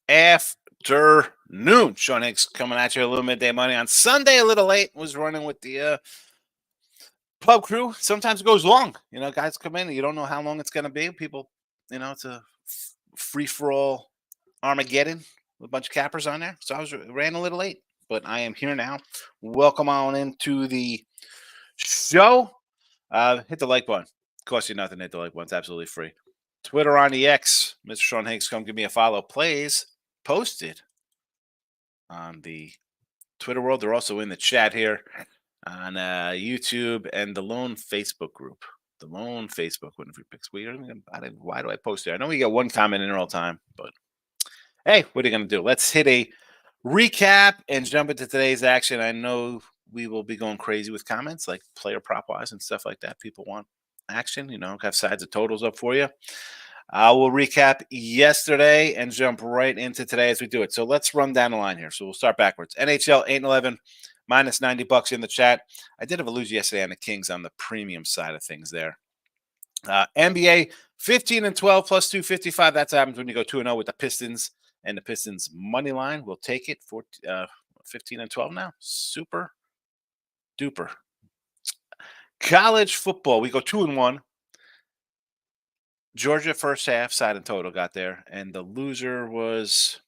afternoon. Sean Higgs coming at you a little midday money on Sunday, a little late. Was running with the pub crew. Sometimes it goes long. Guys come in and you don't know how long it's going to be. People, it's a free-for-all Armageddon with a bunch of cappers on there. So I ran a little late, but I am here now. Welcome on into the show. Hit the like button. Costs you nothing. Hit the like button. It's absolutely free. Twitter on the X. Mr. Sean Higgs, come give me a follow. Plays posted on the Twitter world. They're also in the chat here on YouTube and the Lone Facebook group. The Lone Facebook. Why do I post there? I know we get one comment in there all the time, but hey, what are you going to do? Let's hit a recap and jump into today's action. I know we will be going crazy with comments like player prop wise and stuff like that. People want action, have sides of totals up for you. I will recap yesterday and jump right into today as we do it. So let's run down the line here. So we'll start backwards. NHL 8-11 minus $90 in the chat. I did have a lose yesterday on the Kings on the premium side of things there. NBA 15-12 plus 255. That's what happens when you go 2-0 with the Pistons and the Pistons money line. We'll take it for 15-12 now. Super duper. College football. We go 2-1. Georgia first half side and total got there, and the loser was,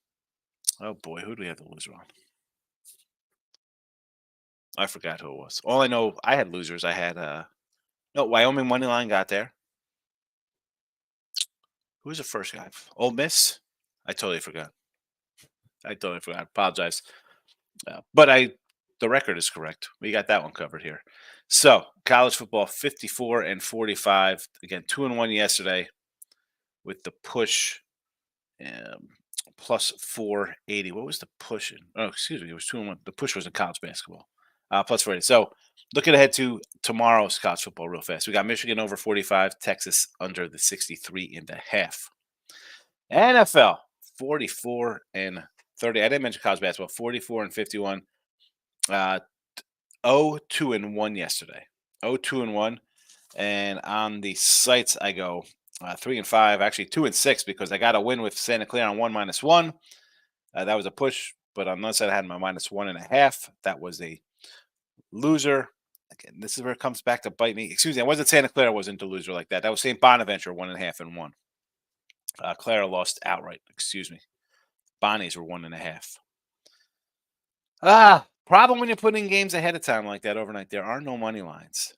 oh boy, who do we have the loser on? I forgot who it was. All I know, I had losers. I had Wyoming money line got there. Who was the first guy? Ole Miss. I totally forgot. Apologize, but the record is correct. We got that one covered here. So college football 54-45. Again, 2-1 yesterday. With the push plus 480. What was the push? Oh, excuse me. It was 2-1. The push was in college basketball. Plus 480. So looking ahead to tomorrow's college football real fast. We got Michigan over 45, Texas under the 63.5. NFL 44-30. I didn't mention college basketball. 44-51. 0-2-1 yesterday. 0-2-1. And on the sites, I go 3-5, actually 2-6 because I got a win with Santa Clara on 1-1. That was a push, but on the other side, I had my -1.5. That was a loser. Again, this is where it comes back to bite me. Excuse me, I wasn't Santa Clara, wasn't a loser like that. That was St. Bonaventure 1.5 and 1. Clara lost outright. Excuse me. Bonnies were 1.5. Problem when you're putting games ahead of time like that overnight. There are no money lines.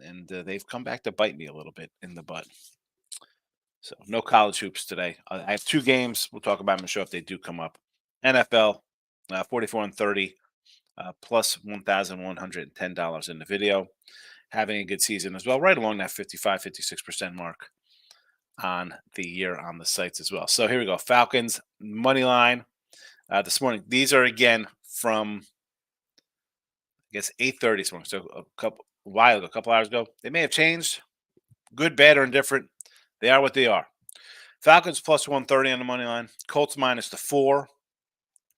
And they've come back to bite me a little bit in the butt. So no college hoops today. I have two games. We'll talk about them in the show if they do come up. NFL 44-30 plus $1,110 in the video. Having a good season as well, right along that 55-56% mark on the year on the sites as well. So here we go. Falcons money line this morning. These are again from I guess 8:30 this morning. So a couple hours ago. They may have changed. Good, bad, or indifferent. They are what they are. Falcons plus 130 on the money line. Colts -4.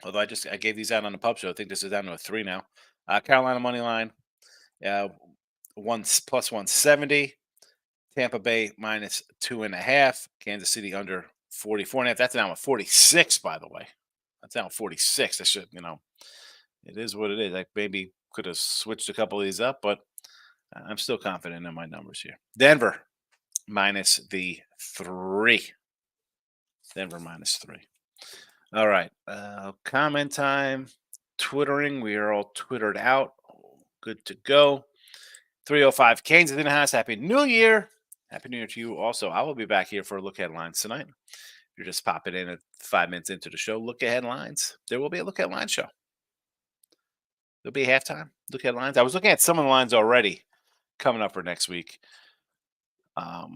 Although I gave these out on the pub show. I think this is down to a 3 now. Carolina money line. Plus 170. Tampa Bay -2.5. Kansas City under 44.5. That's down to 46, by the way. That's down to 46. I should, it is what it is. I maybe could have switched a couple of these up, but I'm still confident in my numbers here. Denver -3. Denver -3. All right. Comment time. Twittering. We are all twittered out. Good to go. 3:05. Canes in the house. Happy New Year. Happy New Year to you also. I will be back here for a look at headlines tonight. If you're just popping in at 5 minutes into the show, look at headlines. There will be a look at line show. There'll be a halftime. Look at lines. I was looking at some of the lines already coming up for next week. I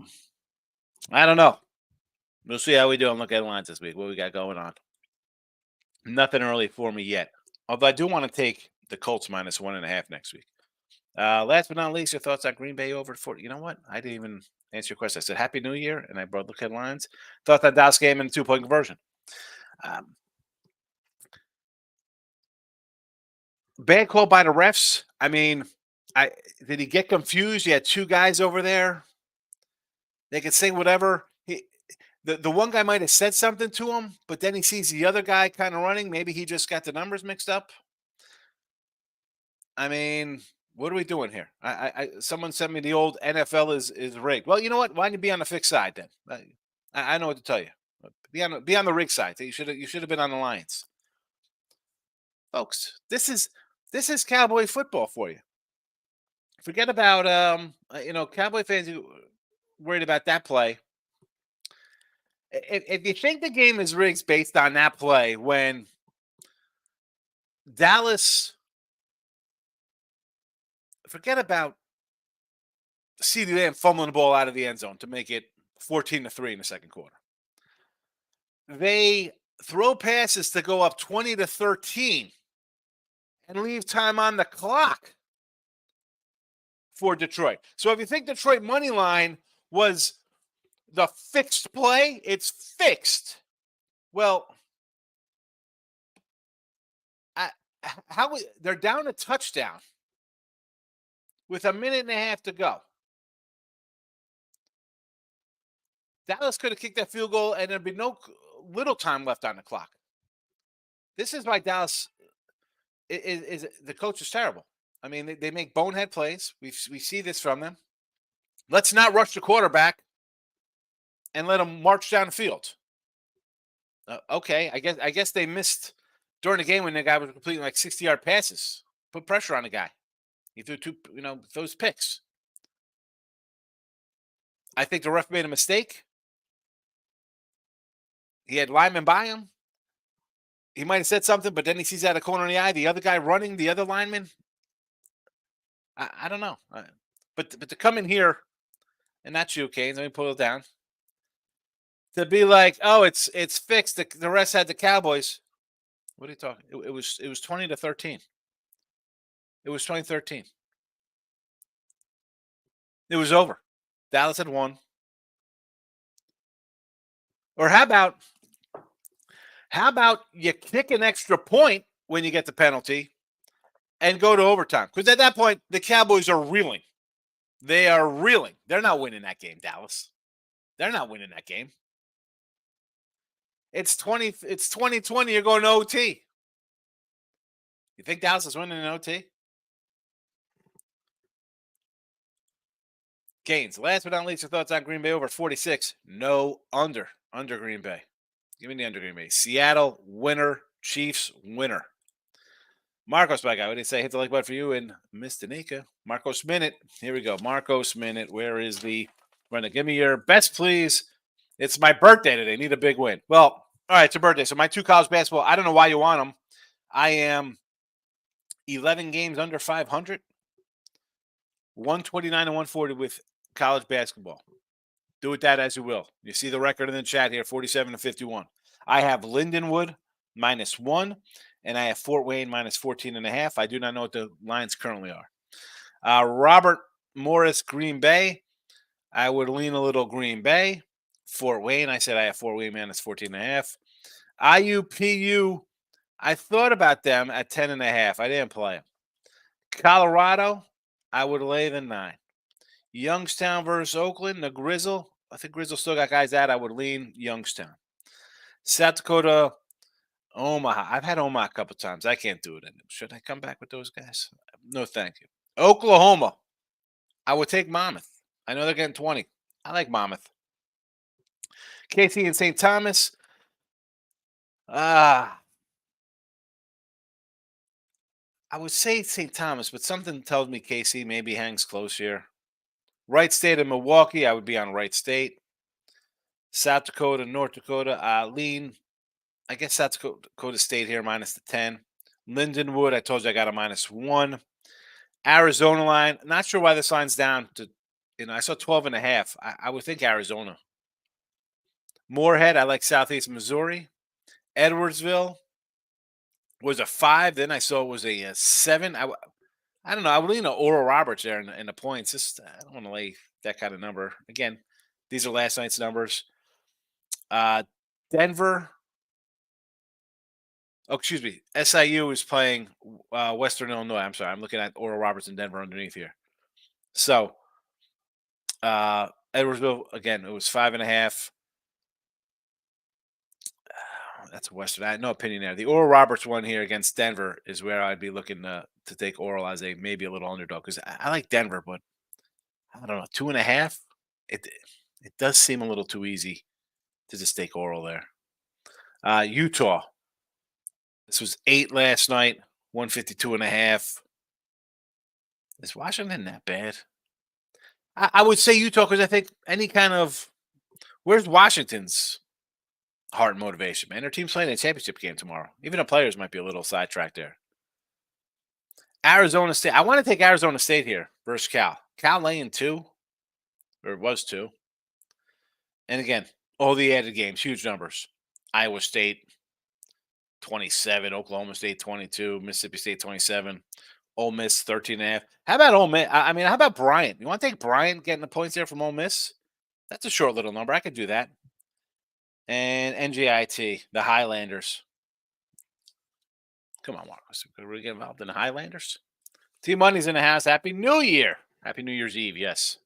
don't know. We'll see how we do and look at lines this week. What we got going on. Nothing early for me yet. Although I do want to take the Colts -1.5 next week. Last but not least, your thoughts on Green Bay over 40. You know what? I didn't even answer your question. I said Happy New Year, and I brought look at lines. Thought that Dallas game in a 2-point conversion. Bad call by the refs. I mean, did he get confused? You had two guys over there. They could say whatever. the one guy might have said something to him, but then he sees the other guy kind of running. Maybe he just got the numbers mixed up. I mean, what are we doing here? Someone sent me the old NFL is rigged. Well, you know what? Why don't you be on the fixed side then? I know what to tell you. Be on the rigged side. You should have been on the Lions, folks. This is Cowboy football for you. Forget about Cowboy fans who worried about that play. If you think the game is rigged based on that play, when Dallas, forget about CeeDee Lamb fumbling the ball out of the end zone to make it 14-3 in the second quarter. They throw passes to go up 20-13 and leave time on the clock for Detroit. So if you think Detroit money line was the fixed play, it's fixed. Well, they're down a touchdown with a minute and a half to go. Dallas could have kicked that field goal and there'd be no little time left on the clock. This is why Dallas is the coach is terrible. I mean, they make bonehead plays. We see this from them. Let's not rush the quarterback and let him march down the field. Okay, I guess they missed during the game when the guy was completing like 60-yard passes. Put pressure on the guy. He threw those picks. I think the ref made a mistake. He had linemen by him. He might have said something, but then he sees out of the corner of the eye the other guy running, the other lineman. I don't know. But to come in here, and not you, Kane, let me pull it down. To be like, oh, it's fixed. The rest had the Cowboys. What are you talking? It was 20-13. It was 2013. It was over. Dallas had won. Or how about you kick an extra point when you get the penalty and go to overtime? Because at that point, the Cowboys are reeling. They are reeling. They're not winning that game, Dallas. They're not winning that game. It's 2020. You're going to OT. You think Dallas is winning in OT? Gains. Last but not least, your thoughts on Green Bay over 46. No, under Green Bay. Give me the under Green Bay. Seattle, winner. Chiefs, winner. Marcos, my guy, what did he say? Hit the like button for you and Miss Danica. Marcos Minute. Here we go. Marcos Minute. Where is the runner? Give me your best, please. It's my birthday today. Need a big win. Well, all right, it's your birthday. So my 2 college basketball, I don't know why you want them. I am 11 games under 500. 129 and 140 with college basketball. Do with that as you will. You see the record in the chat here, 47-51. I have Lindenwood -1, and I have Fort Wayne -14.5. I do not know what the lines currently are. Robert Morris, Green Bay. I would lean a little Green Bay. Fort Wayne, I said I have Fort Wayne -14.5. IUPU, I thought about them at 10.5. I didn't play them. Colorado, I would lay the 9. Youngstown versus Oakland, the Grizzle. I think Grizzle still got guys out. I would lean Youngstown. South Dakota, Omaha. I've had Omaha a couple times. I can't do it anymore. Should I come back with those guys? No, thank you. Oklahoma, I would take Monmouth. I know they're getting 20. I like Monmouth. KC and St. Thomas. I would say St. Thomas, but something tells me KC maybe hangs close here. Wright State and Milwaukee, I would be on Wright State. South Dakota, North Dakota, lean. I guess South Dakota State here -10. Lindenwood, I told you I got a -1. Arizona line, not sure why this line's down to, I saw 12.5. I would think Arizona. Moorhead, I like Southeast Missouri. Edwardsville was a 5. Then I saw it was a 7. I don't know. I would lean to Oral Roberts there in the points. I don't want to lay that kind of number. Again, these are last night's numbers. Denver. Oh, excuse me. SIU is playing Western Illinois. I'm sorry. I'm looking at Oral Roberts and Denver underneath here. So, Edwardsville, again, it was 5.5. That's a Western. I had no opinion there. The Oral Roberts one here against Denver is where I'd be looking to take Oral as a maybe a little underdog because I like Denver, but I don't know, 2.5. It does seem a little too easy to just take Oral there. Utah. This was 8 last night, 152.5. Is Washington that bad? I would say Utah because I think any kind of where's Washington's heart and motivation, man? Their team's playing a championship game tomorrow. Even the players might be a little sidetracked there. Arizona State. I want to take Arizona State here versus Cal. Cal laying 2, or it was 2. And again, all the added games, huge numbers. Iowa State 27, Oklahoma State 22, Mississippi State 27, Ole Miss 13.5. How about Ole Miss? I mean, how about Bryant? You want to take Bryant getting the points there from Ole Miss? That's a short little number. I could do that. And NJIT, the Highlanders. Come on, Marcus. We're we get involved in the Highlanders. Team Money's in the house. Happy New Year. Happy New Year's Eve. Yes.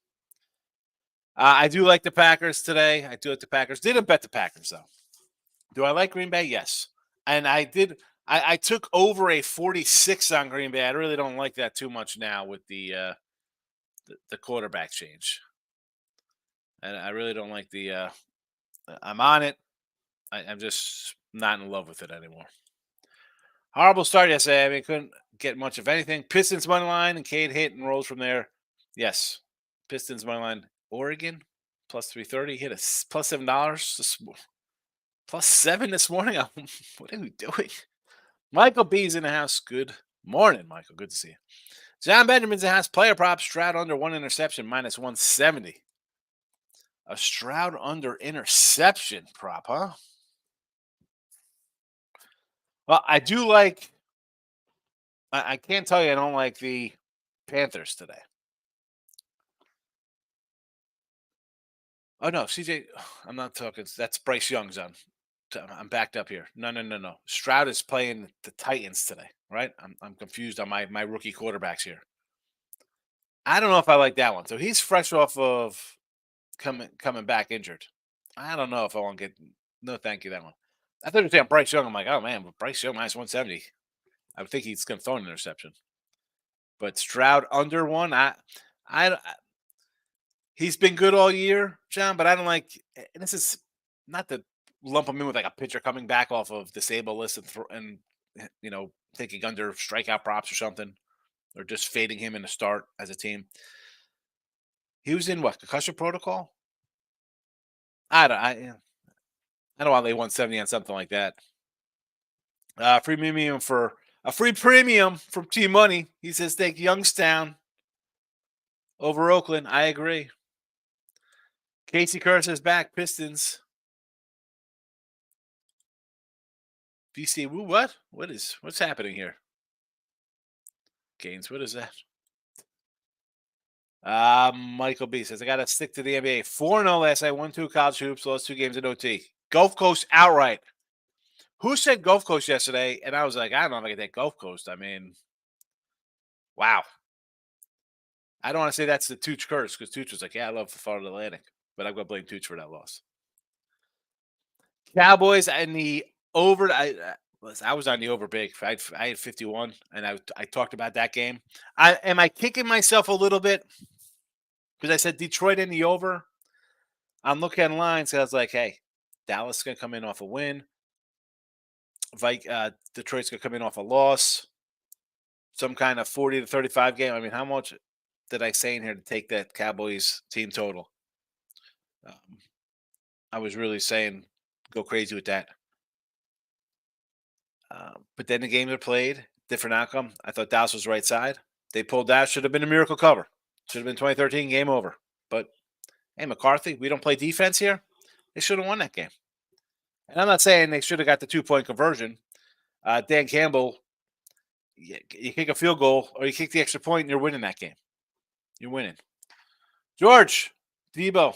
I do like the Packers today. I do like the Packers. Didn't bet the Packers, though. Do I like Green Bay? Yes. And I did. I took over a 46 on Green Bay. I really don't like that too much now with the quarterback change. And I really don't like the I'm on it. I'm just not in love with it anymore. Horrible start yesterday. I mean, couldn't get much of anything. Pistons money line, and Cade hit and rolls from there. Yes. Pistons money line. Oregon plus 330. Hit a plus $7. Plus 7 this morning. What are we doing? Michael B's in the house. Good morning, Michael. Good to see you. John Benjamin's in the house. Player prop. Stroud under 1 interception minus 170. A Stroud under interception prop, huh? Well, I do like. I can't tell you I don't like the Panthers today. Oh no, CJ. I'm not talking. That's Bryce Young's on. I'm backed up here. No. Stroud is playing the Titans today, right? I'm confused on my rookie quarterbacks here. I don't know if I like that one. So he's fresh off of coming back injured. I don't know if I want to get no thank you that one. I thought you were saying Bryce Young. I'm like, oh man, but Bryce Young minus 170. I would think he's going to throw an interception. But Stroud under 1. I he's been good all year, John. But I don't like. And this is not to lump him in with like a pitcher coming back off of disabled list and taking under strikeout props or something, or just fading him in the start as a team. He was in what concussion protocol? I don't want to lay 170 on something like that. Free premium from T Money. He says take Youngstown over Oakland. I agree. Casey Kerr says back Pistons. BC, what? What's happening here? Gaines, what is that? Michael B says I gotta stick to the NBA. 4-0 last night, 1-2 college hoops, lost 2 games in OT. Gulf Coast outright. Who said Gulf Coast yesterday? And I was like, I don't know if I can take Gulf Coast. I mean, wow. I don't want to say that's the Tooch curse because Tooch was like, yeah, I love the Florida Atlantic, but I'm gonna blame Tooch for that loss. Cowboys and the over. I was on the over big. I had 51, and I talked about that game. Am I kicking myself a little bit because I said Detroit in the over? I'm looking at lines. So I was like, hey, Dallas is going to come in off a win. Detroit's going to come in off a loss. Some kind of 40-35 game. I mean, how much did I say in here to take that Cowboys team total? I was really saying go crazy with that. But then the games are played, different outcome. I thought Dallas was right side. They pulled that. Should have been a miracle cover. Should have been 2013, game over. But, hey, McCarthy, we don't play defense here. They should have won that game. And I'm not saying they should have got the 2-point conversion. Dan Campbell, you kick a field goal or you kick the extra point and you're winning that game. You're winning. George, Debo,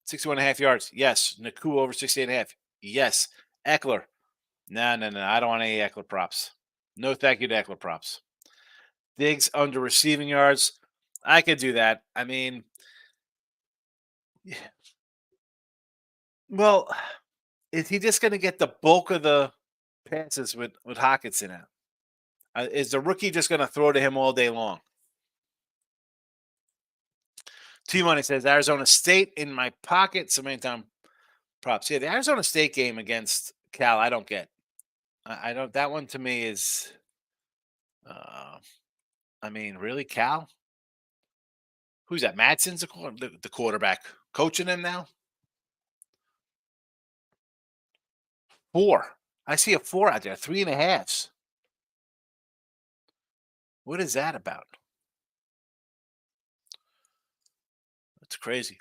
61.5 yards. Yes. Naku over 68.5. Yes. Eckler. No. I don't want any Eckler props. No thank you to Eckler props. Diggs under receiving yards. I could do that. I mean, yeah. Well, Is he just going to get the bulk of the passes with Hawkinson out? Is the rookie just going to throw to him all day long? T-Money says Arizona State in my pocket. Samantha props. Yeah, the Arizona State game against Cal, I don't get. I don't. That one to me is. I mean, really, Cal? Who's that? Madsen's the quarterback coaching him now. 4. I see a 4 out there. 3.5s. What is that about? That's crazy.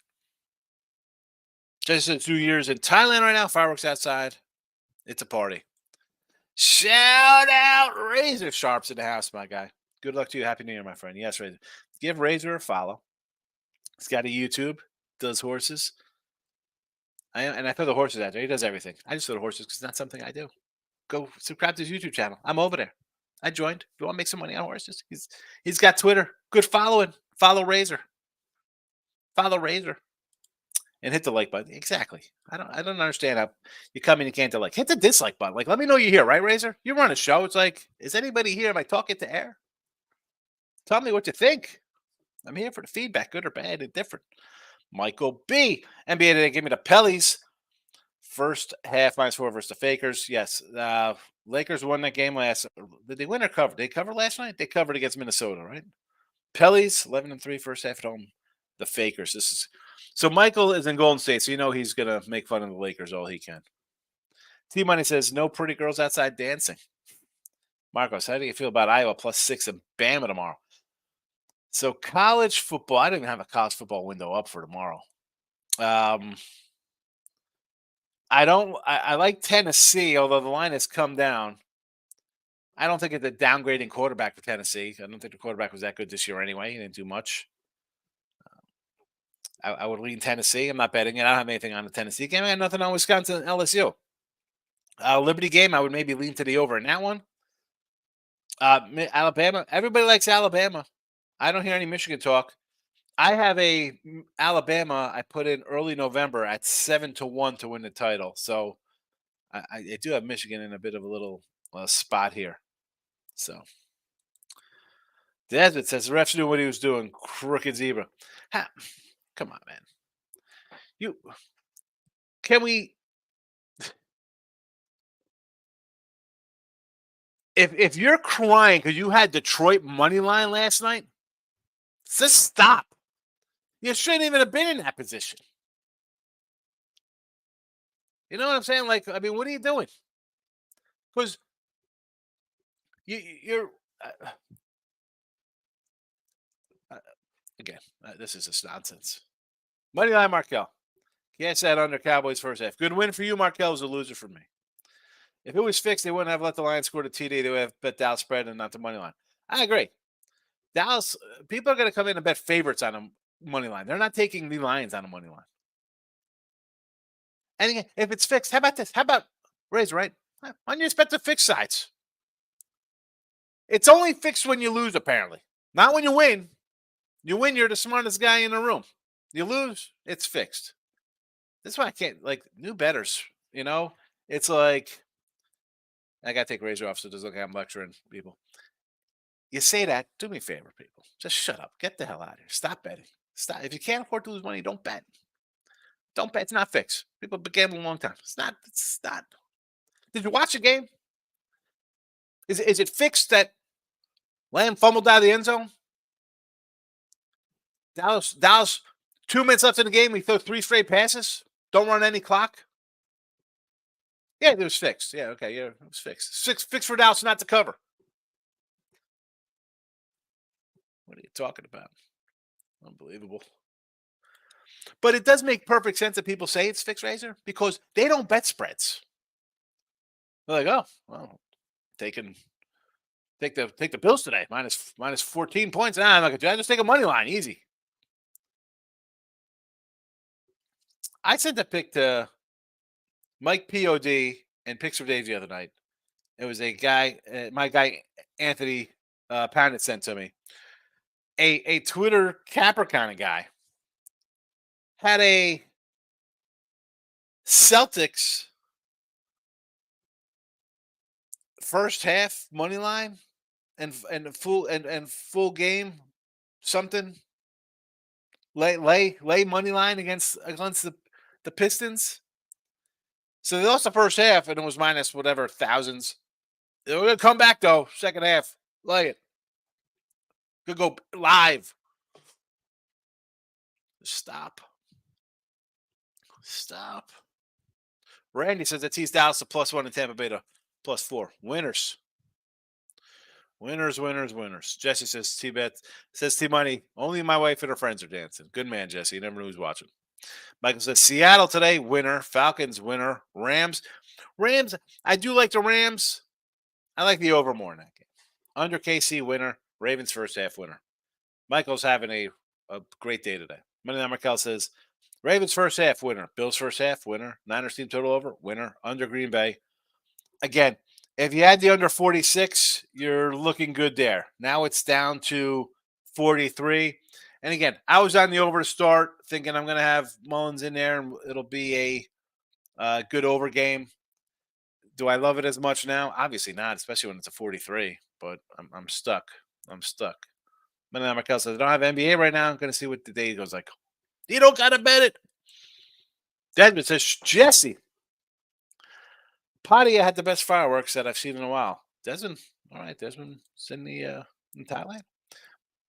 Just 2 years in Thailand right now. Fireworks outside. It's a party. Shout out Razor Sharps in the house, my guy. Good luck to you. Happy New Year, my friend. Yes, Razor. Give Razor a follow. He's got a YouTube. Does horses. I throw the horses out there. He does everything. I just throw the horses because it's not something I do. Go subscribe to his YouTube channel. I'm over there. I joined. If you want to make some money on horses, he's got Twitter. Good following. Follow Razor. Follow Razor. And hit the like button. Exactly. I don't understand how you come in, you can't like. Hit the dislike button. Like, let me know you're here, right, Razor? You run a show. It's like, is anybody here? Am I talking to air? Tell me what you think. I'm here for the feedback, good or bad, and different. Michael B. NBA today gave me the Pellies. First half -4 versus the Fakers. Yes. Lakers won that game last. Did they win or cover? Did they cover last night? They covered against Minnesota, right? Pellies 11-3 first half at home. The Fakers. This is so Michael is in Golden State, so you know he's gonna make fun of the Lakers all he can. T Money says no pretty girls outside dancing. Marcos, how do you feel about Iowa +6 and Bama tomorrow? So college football. I don't even have a college football window up for tomorrow. I don't. I like Tennessee, although the line has come down. I don't think it's a downgrading quarterback for Tennessee. I don't think the quarterback was that good this year anyway. He didn't do much. I would lean Tennessee. I'm not betting it. I don't have anything on the Tennessee game. I got nothing on Wisconsin and LSU. Liberty game, I would maybe lean to the over in that one. Alabama. Everybody likes Alabama. I don't hear any Michigan talk. I have a Alabama. I put in early November at 7-1 to win the title. So I do have Michigan in a bit of a little spot here. So Desmond says the refs knew what he was doing. Crooked zebra. Come on, man. Can we? If you're crying because you had Detroit money line last night, just stop. You shouldn't even have been in that position. You know what I'm saying? Like, I mean, what are you doing? Because you're again. This is just nonsense. Moneyline Markel. Can't set under Cowboys first half. Good win for you. Markel was a loser for me. If it was fixed, they wouldn't have let the Lions score the TD. They would have bet Dallas spread and not the money line. I agree. Dallas, people are going to come in and bet favorites on a money line. They're not taking the Lions on a money line. And again, if it's fixed, how about this? How about raise, right? Why don't you just bet the fixed sides? It's only fixed when you lose, apparently. Not when you win. You win, you're the smartest guy in the room. You lose, it's fixed. That's why I can't, like, new bettors, you know? It's like, I got to take Razor off so it doesn't look like I'm lecturing people. You say that, do me a favor, people. Just shut up. Get the hell out of here. Stop betting. Stop. If you can't afford to lose money, don't bet. Don't bet. It's not fixed. People have been gambling a long time. It's not. Did you watch the game? Is it fixed that Lamb fumbled out of the end zone? Dallas, 2 minutes left in the game. We throw 3 straight passes. Don't run any clock. Yeah, it was fixed. Yeah, okay. Yeah, it was fixed. Fixed for Dallas not to cover. What are you talking about? Unbelievable. But it does make perfect sense that people say it's fixed, Razor, because they don't bet spreads. They're like, oh, well, take the Bills today, minus 14 points. Nah, I'm not gonna do that. Just take a money line, easy. I sent a pick to Mike Pod and Picks for Dave the other night. It was a guy, my guy Anthony Poundit sent to me. A Twitter capper kind of guy had a Celtics first half money line and full game something. Lay money line against the Pistons. So they lost the first half and it was minus whatever thousands. They're gonna come back though, second half. Lay it. Could go live. Stop. Randy says that T's Dallas to +1 and Tampa Bay to +4. Winners. Jesse says T-Bet says T-Money. Only my wife and her friends are dancing. Good man, Jesse. You never know who's watching. Michael says Seattle today, winner. Falcons, winner. Rams. I do like the Rams. I like the over more in that game. Under KC, winner. Ravens first half, winner. Michael's having a great day today. Moneyline Markel says Ravens first half, winner. Bills first half, winner. Niners team total over, winner. Under Green Bay. Again, if you had the under 46, you're looking good there. Now it's down to 43. And again, I was on the over to start, thinking I'm going to have Mullins in there and it'll be a good over game. Do I love it as much now? Obviously not, especially when it's a 43. But I'm stuck. Moneyline Markel says I don't have NBA right now. I'm going to see what the day goes like. You don't got to bet it. Desmond says Jesse. Padia had the best fireworks that I've seen in a while. Desmond, all right, Desmond, Sydney in Thailand.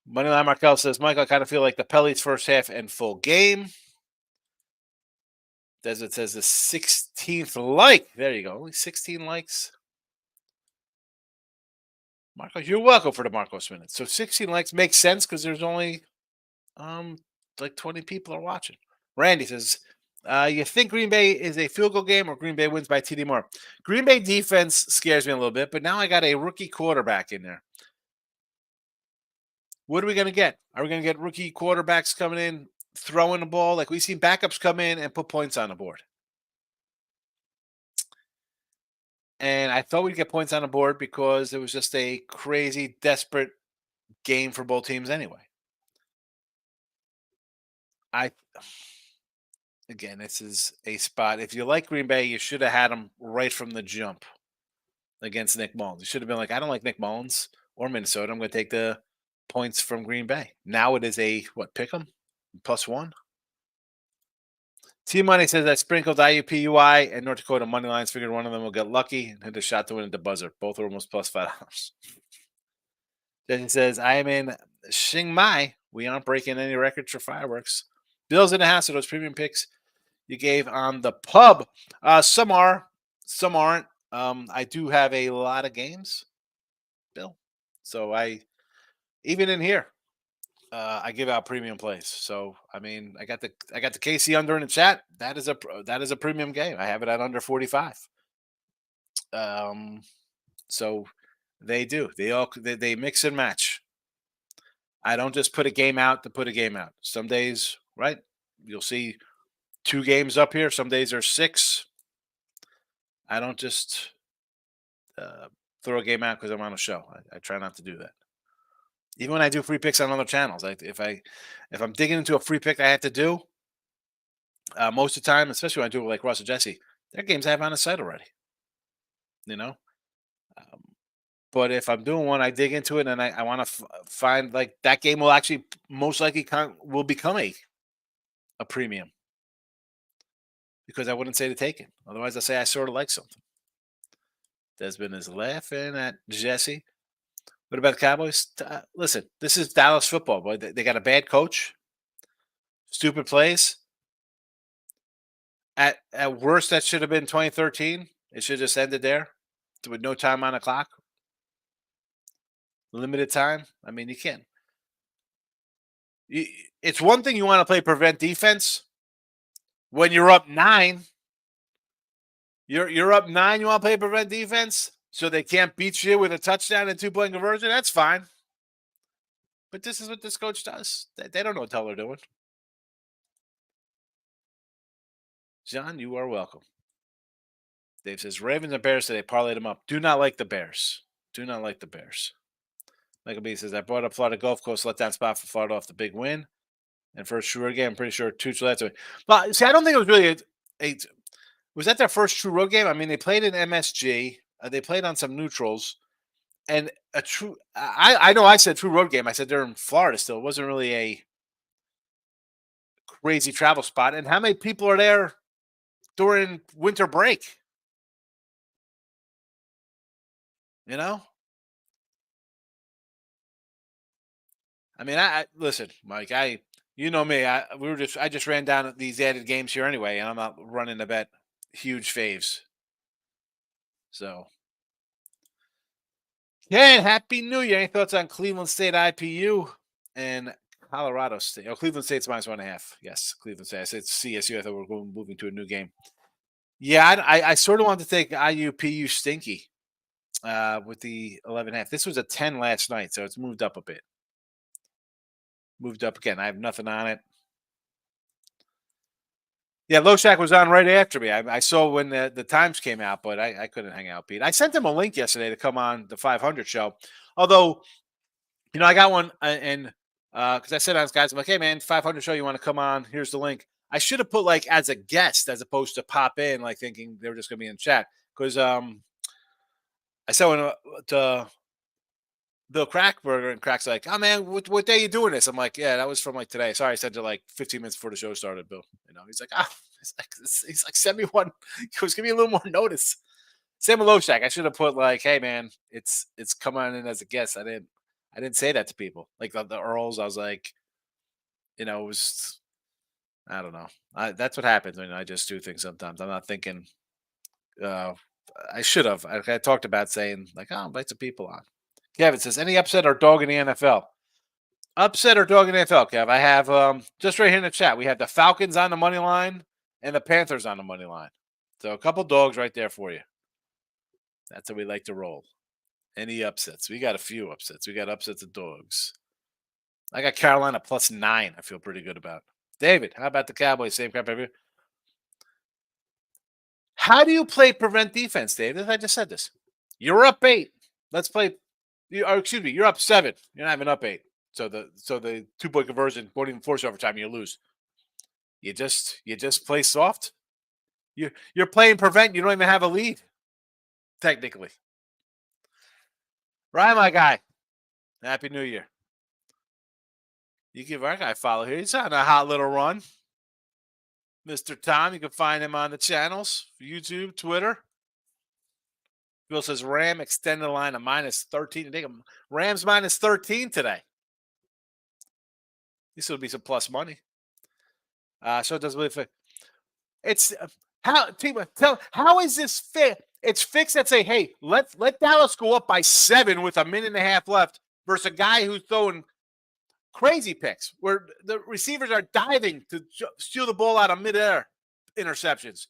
Moneyline Markel says, Michael, I kind of feel like the Pellies first half and full game. Desmond says the 16th like. There you go. Only 16 likes. Marcos, you're welcome for the Marcos minutes. So 16 likes makes sense because there's only like 20 people are watching. Randy says, you think Green Bay is a field goal game or Green Bay wins by TD more? Green Bay defense scares me a little bit, but now I got a rookie quarterback in there. What are we going to get? Are we going to get rookie quarterbacks coming in, throwing the ball? Like we've seen backups come in and put points on the board. And I thought we'd get points on the board because it was just a crazy, desperate game for both teams anyway. Again, this is a spot. If you like Green Bay, you should have had them right from the jump against Nick Mullins. You should have been like, I don't like Nick Mullins or Minnesota. I'm going to take the points from Green Bay. Now it is a, pick 'em? +1. T-Money says I sprinkled IUPUI and North Dakota money lines. Figured one of them will get lucky and hit a shot to win at the buzzer. Both are almost +5. Then he says, I am in Chiang Mai. We aren't breaking any records for fireworks. Bill's in the house of those premium picks you gave on the pub. Some are, some aren't. I do have a lot of games, Bill. So even in here, I give out premium plays. So I mean, I got the KC under in the chat. That is a premium game. I have it at under 45. So they do. They mix and match. I don't just put a game out to put a game out. Some days, right? You'll see 2 games up here. Some days are 6. I don't just throw a game out because I'm on a show. I try not to do that. Even when I do free picks on other channels, if I'm digging into a free pick I have to do, most of the time, especially when I do it like Russ or Jesse, their games I have on the site already. You know? But if I'm doing one, I dig into it and I want to find like that game will actually most likely will become a premium because I wouldn't say to take it. Otherwise, I say I sort of like something. Desmond is laughing at Jesse. What about the Cowboys? Listen, this is Dallas football, boy. They got a bad coach, stupid plays. At worst, that should have been 2013. It should have just ended there with no time on the clock. Limited time. I mean, you can't. It's one thing you want to play prevent defense when you're up 9. You're up 9. You want to play prevent defense so they can't beat you with a touchdown and 2-point conversion. That's fine. But this is what this coach does. They don't know what the hell they're doing. John, you are welcome. Dave says Ravens and Bears today parlayed them up. Do not like the Bears. Do not like the Bears. Michael B says, I brought up Florida Gulf Coast letdown spot for Florida off the big win. And first true road game, I'm pretty sure Tuchel that's it. But see, I don't think it was really was that their first true road game? I mean, they played in MSG. They played on some neutrals, and a true. I know I said true road game. I said they're in Florida still. It wasn't really a crazy travel spot. And how many people are there during winter break? You know, I mean, I listen, Mike. You know me. I just ran down these added games here anyway, and I'm not running to bet huge faves. So, yeah. Happy New Year. Any thoughts on Cleveland State IPU and Colorado State? Oh, Cleveland State's -1.5. Yes, Cleveland State. I said CSU. I thought we were moving to a new game. Yeah, I sort of wanted to take IUPU Stinky with the 11.5. This was a 10 last night, so it's moved up a bit. Moved up again. I have nothing on it. Yeah, Loshak was on right after me. I saw when the times came out, but I couldn't hang out, Pete. I sent him a link yesterday to come on the 500 show. Although, I got one, and because I said on guys, I'm like, hey, man, 500 show, you want to come on? Here's the link. I should have put like as a guest as opposed to pop in, like thinking they were just going to be in chat. Because I said when to Bill Crackburger, and Crack's like, oh man, what day are you doing this? I'm like, yeah, that was from like today. Sorry, I said to like 15 minutes before the show started, Bill. He's like, he's like, send me one. He goes, give me a little more notice. Same with Loshak. I should have put like, hey man, it's coming in as a guest. I didn't say that to people. Like the Earls, I was like, it was, I don't know. That's what happens when I just do things sometimes. I'm not thinking. I should have. I talked about saying like, oh, invite some people on. Kevin says, any upset or dog in the NFL? Upset or dog in the NFL, Kev? I have just right here in the chat. We have the Falcons on the money line and the Panthers on the money line. So a couple dogs right there for you. That's how we like to roll. Any upsets? We got a few upsets. We got upsets of dogs. I got Carolina +9. I feel pretty good about. David, how about the Cowboys? Same crap every year. How do you play prevent defense, David? I just said this. You're up 8. Let's play. Excuse me, you're up 7. You're not even up 8. So the 2-point conversion won't even force overtime. You lose. You just play soft. You're playing prevent. You don't even have a lead, technically. Right, my guy. Happy New Year. You give our guy a follow here. He's on a hot little run. Mr. Tom, you can find him on the channels, YouTube, Twitter. Bill says Ram extended the line to -13. I think Rams -13 today. This will be some plus money. So it doesn't really fit. It's how is this fit? It's fixed that say, hey, let Dallas go up by 7 with a minute and a half left versus a guy who's throwing crazy picks where the receivers are diving to steal the ball out of midair interceptions.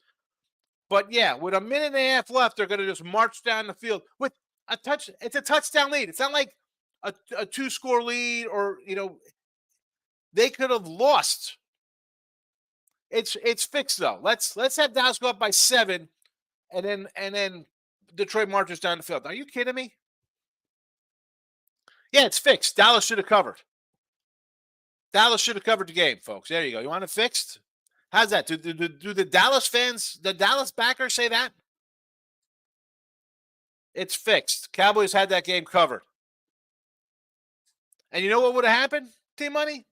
But yeah, with a minute and a half left, they're going to just march down the field with a touch. It's a touchdown lead. It's not like a 2-score lead or, they could have lost. It's fixed though. Let's have Dallas go up by 7 and then Detroit marches down the field. Are you kidding me? Yeah, it's fixed. Dallas should have covered. Dallas should have covered the game, folks. There you go. You want it fixed? How's that? Do the Dallas fans, the Dallas backers say that? It's fixed. Cowboys had that game covered. And you know what would have happened, Team Money?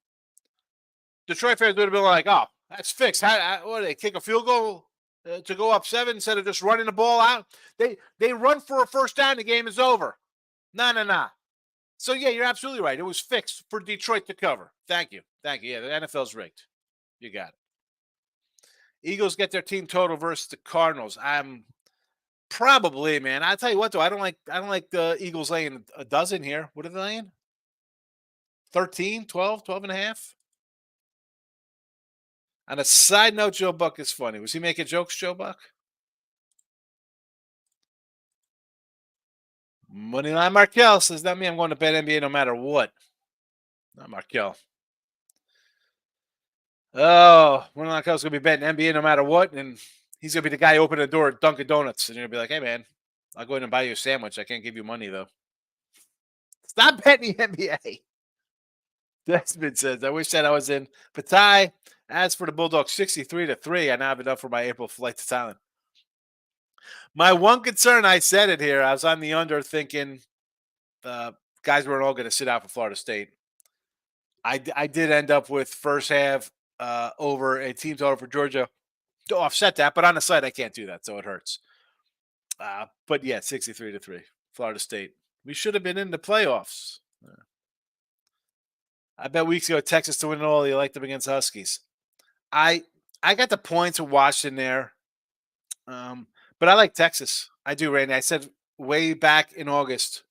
Detroit fans would have been like, oh, that's fixed. What, they kick a field goal to go up 7 instead of just running the ball out? They run for a first down, the game is over. Nah. So, yeah, you're absolutely right. It was fixed for Detroit to cover. Thank you. Yeah, the NFL's rigged. You got it. Eagles get their team total versus the Cardinals. I'm probably, man. I'll tell you what, though. I don't like the Eagles laying a dozen here. What are they laying? 13, 12 and a half? On a side note, Joe Buck is funny. Was he making jokes, Joe Buck? Moneyline Markel says, that means I'm going to bet NBA no matter what. Not Markel. Oh, Moneyline Markel's going to be betting NBA no matter what, and he's going to be the guy opening the door at Dunkin' Donuts, and you're going to be like, hey, man, I'll go ahead and buy you a sandwich. I can't give you money, though. Stop betting the NBA. Desmond says, I wish that I was in Pattaya. As for the Bulldogs, 63-3. I now have enough for my April flight to Thailand. My one concern, I said it here, I was on the under thinking guys weren't all going to sit out for Florida State. I did end up with first half over a team total for Georgia to offset that, but on the site I can't do that, so it hurts. But yeah, 63-3, Florida State. We should have been in the playoffs. I bet weeks ago Texas to win it all. You liked them against Huskies. I got the points of Washington there, but I like Texas. I do, Randy. I said way back in August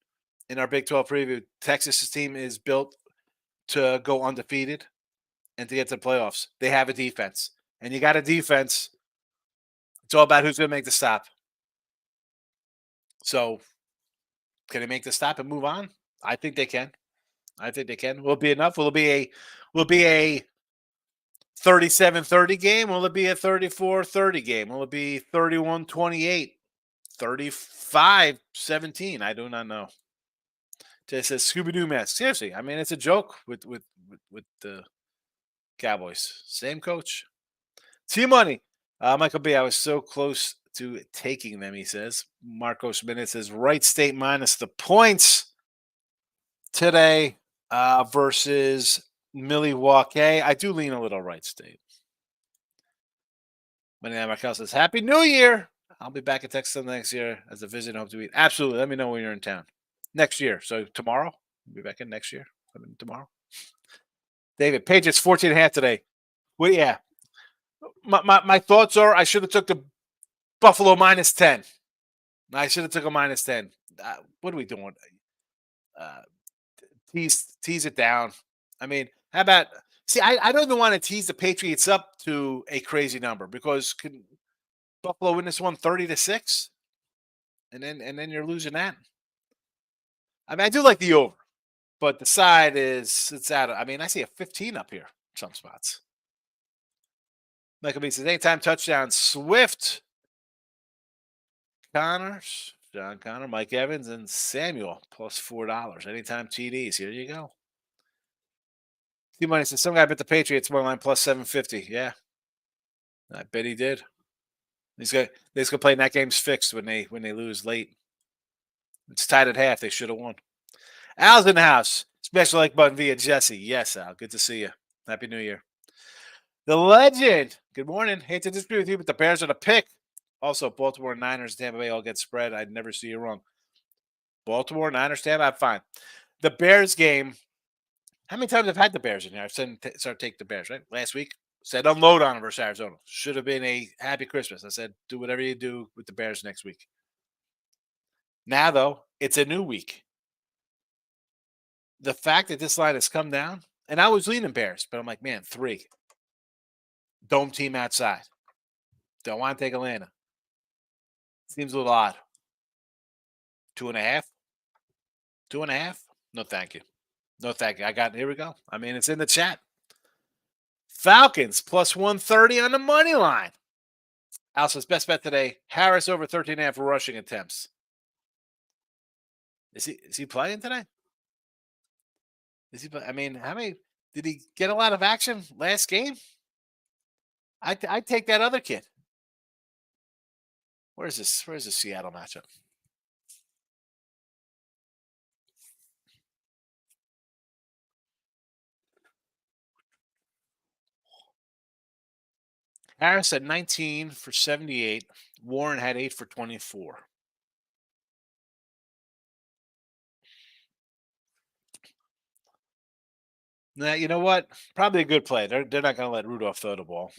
in our Big 12 preview, Texas's team is built to go undefeated and to get to the playoffs. They have a defense, and you got a defense. It's all about who's going to make the stop. So, can they make the stop and move on? I think they can. Will it be enough? Will it be a 37-30 game? Will it be a 34-30 game? Will it be 31-28? 35-17? I do not know. Just says Scooby-Doo mask. Seriously, I mean, it's a joke with the Cowboys. Same coach. T-Money. Michael B., I was so close to taking them, he says. Marcos Minute says, Wright State minus the points today versus Milwaukee. I do lean a little Wright State. Manny Markel says, Happy New Year. I'll be back in Texas next year as a visit. Hope to meet. Absolutely. Let me know when you're in town. Next year. So tomorrow? We'll be back in next year. Tomorrow. David, Patriots 14.5 today. Well, yeah. My thoughts are I should have took the Buffalo minus 10. I should have took a minus 10. What are we doing? Tease it down. I mean, how about – see, I don't even want to tease the Patriots up to a crazy number because can Buffalo win this one 30-6? And then you're losing that. I mean, I do like the over, but the side it's out. I mean, I see a 15 up here in some spots. Michael B says, anytime touchdown, Swift, Connors, John Connor, Mike Evans, and Samuel plus $4. Anytime TDs. Here you go. T-Money says, some guy bet the Patriots money line plus 750. Yeah. I bet he did. They're just gonna play that game's fixed when they lose late. It's tied at half. They should have won. Al's in the house. Special like button via Jesse. Yes, Al. Good to see you. Happy New Year. The legend. Good morning. Hate to disagree with you, but the Bears are the pick. Also, Baltimore, Niners, Tampa Bay all get spread. I'd never see you wrong. Baltimore, Niners, Tampa, I'm fine. The Bears game. How many times have I had the Bears in here? I've said start take the Bears, right? Last week, said unload on them versus Arizona. Should have been a happy Christmas. I said do whatever you do with the Bears next week. Now, though, it's a new week. The fact that this line has come down, and I was leaning Bears, but I'm like, man, 3. Dome team outside. Don't want to take Atlanta. Seems a little odd. 2.5? 2.5? No, thank you. No, thank you. Here we go. I mean, it's in the chat. Falcons plus 130 on the money line. Al says, best bet today, Harris over 13.5 rushing attempts. Is he playing today? I mean, how many did he get a lot of action last game? I'd take that other kid. Where's the Seattle matchup? Harris had 19 for 78. Warren had 8 for 24. Now, you know what? Probably a good play. They're not going to let Rudolph throw the ball.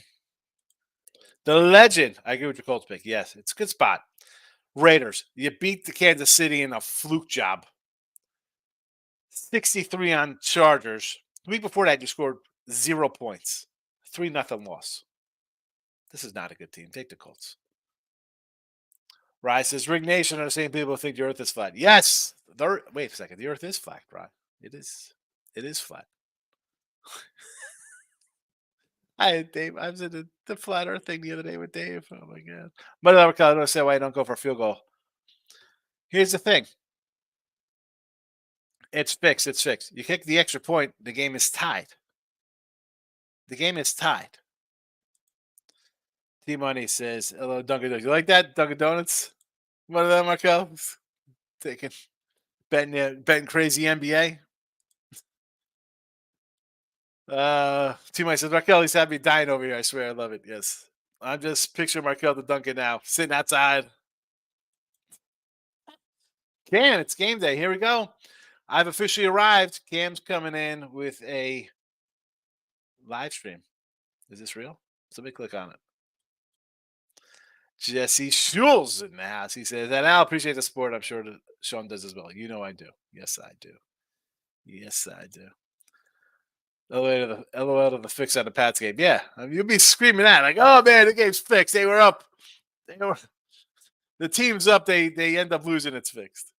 The legend. I agree with your Colts pick. Yes, it's a good spot. Raiders. You beat the Kansas City in a fluke job. 63 on Chargers. The week before that, you scored 0 points. 3-0 loss. This is not a good team. Take the Colts. Rye says, Rig Nation are the same people who think the earth is flat. Yes. Wait a second. The earth is flat, Rye. It is flat. Dave. I was in the flat earth thing the other day with Dave. Oh, my God. But I don't understand why I don't go for a field goal. Here's the thing. It's fixed. You kick the extra point, the game is tied. T-Money says, hello, Dunkin' Donuts. You like that, Dunkin' Donuts? What of them, Markel? Taking, betting crazy NBA. T-Money says, Markel, he's happy dying over here. I swear, I love it. Yes. I'm just picturing Markel the Dunkin' now, sitting outside. Cam, it's game day. Here we go. I've officially arrived. Cam's coming in with a live stream. Is this real? Somebody click on it. Jesse Schulz in the house. He says, and I'll appreciate the support. I'm sure that Sean does as well. You know I do. Yes, I do. Yes, I do. LOL to the fix on the Pats game. Yeah, you'll be screaming that like, "Oh man, the game's fixed. They were up. The team's up. They end up losing. It's fixed."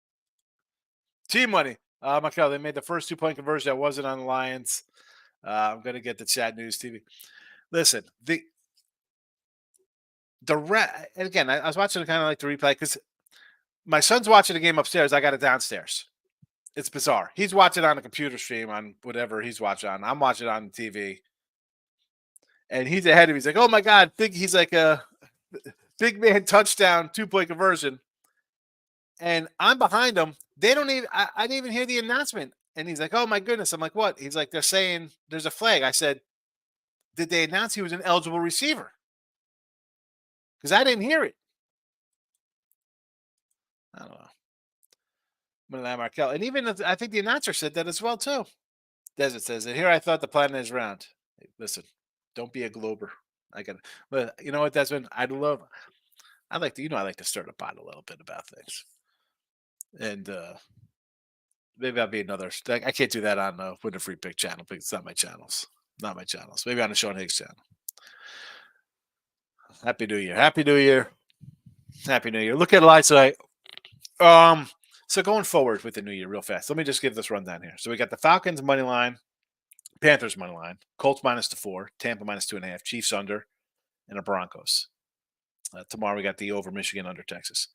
Team money. Michael, they made the first 2-point conversion that wasn't on the Lions. I'm gonna get the chat news TV. Listen, and again, I was watching kind of like the replay because my son's watching the game upstairs. I got it downstairs. It's bizarre. He's watching on a computer stream on whatever he's watching on. I'm watching on TV. And he's ahead of me. He's like, oh my God. He's like a big man touchdown, 2-point conversion. And I'm behind him. They don't even, I didn't even hear the announcement. And he's like, oh my goodness. I'm like, what? He's like, they're saying there's a flag. I said, did they announce he was an eligible receiver? Because I didn't hear it. I don't know. Markel. And even I think the announcer said that as well too. Desert says it here. I thought the planet is round. Hey, listen, don't be a glober. But you know what, Desmond? I like to, I like to stir the pot a little bit about things. And maybe I'll be another. I can't do that on the Win a Free Pick channel because it's not my channels. Not my channels. Maybe on the Sean Higgs channel. Happy New Year. Happy New Year. Happy New Year. Look at lights tonight. So going forward with the new year real fast, let me just give this rundown here. So we got the Falcons money line, Panthers money line, Colts -4, Tampa -2.5, Chiefs under, and the Broncos. Tomorrow we got the over Michigan under Texas.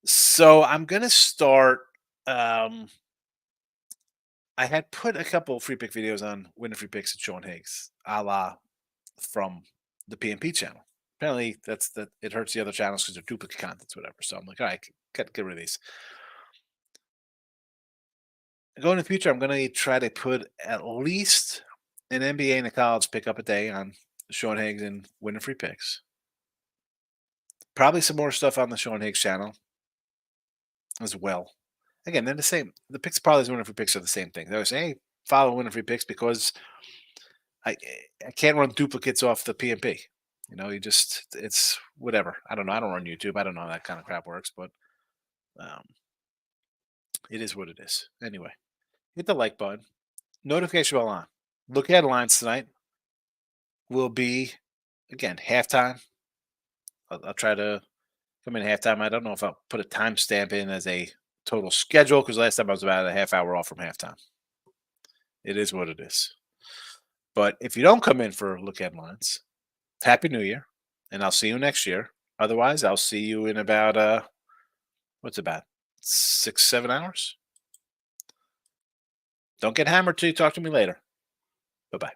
So I'm going to start. I had put a couple free pick videos on Win a Free Picks at Sean Higgs, a la from the PMP channel. Apparently, it hurts the other channels because they're duplicate contents, whatever. So I'm like, all right, get rid of these. Going in the future, I'm going to try to put at least an NBA and a college pick up a day on Sean Higgs and Win a Free Picks. Probably some more stuff on the Sean Higgs channel as well. Again, they're the same. The picks probably as Win a Free Picks are the same thing. They always say, hey, follow Win a Free Picks because I can't run duplicates off the PMP. It's whatever. I don't know. I don't run YouTube. I don't know how that kind of crap works, but it is what it is. Anyway, hit the like button. Notification bell on. Look at lines tonight. Will be, again, halftime. I'll try to come in halftime. I don't know if I'll put a timestamp in as a total schedule because last time I was about a half hour off from halftime. It is what it is. But if you don't come in for look at lines, Happy New Year, and I'll see you next year. Otherwise, I'll see you in about, what's about 6-7 hours? Don't get hammered till you talk to me later. Bye-bye.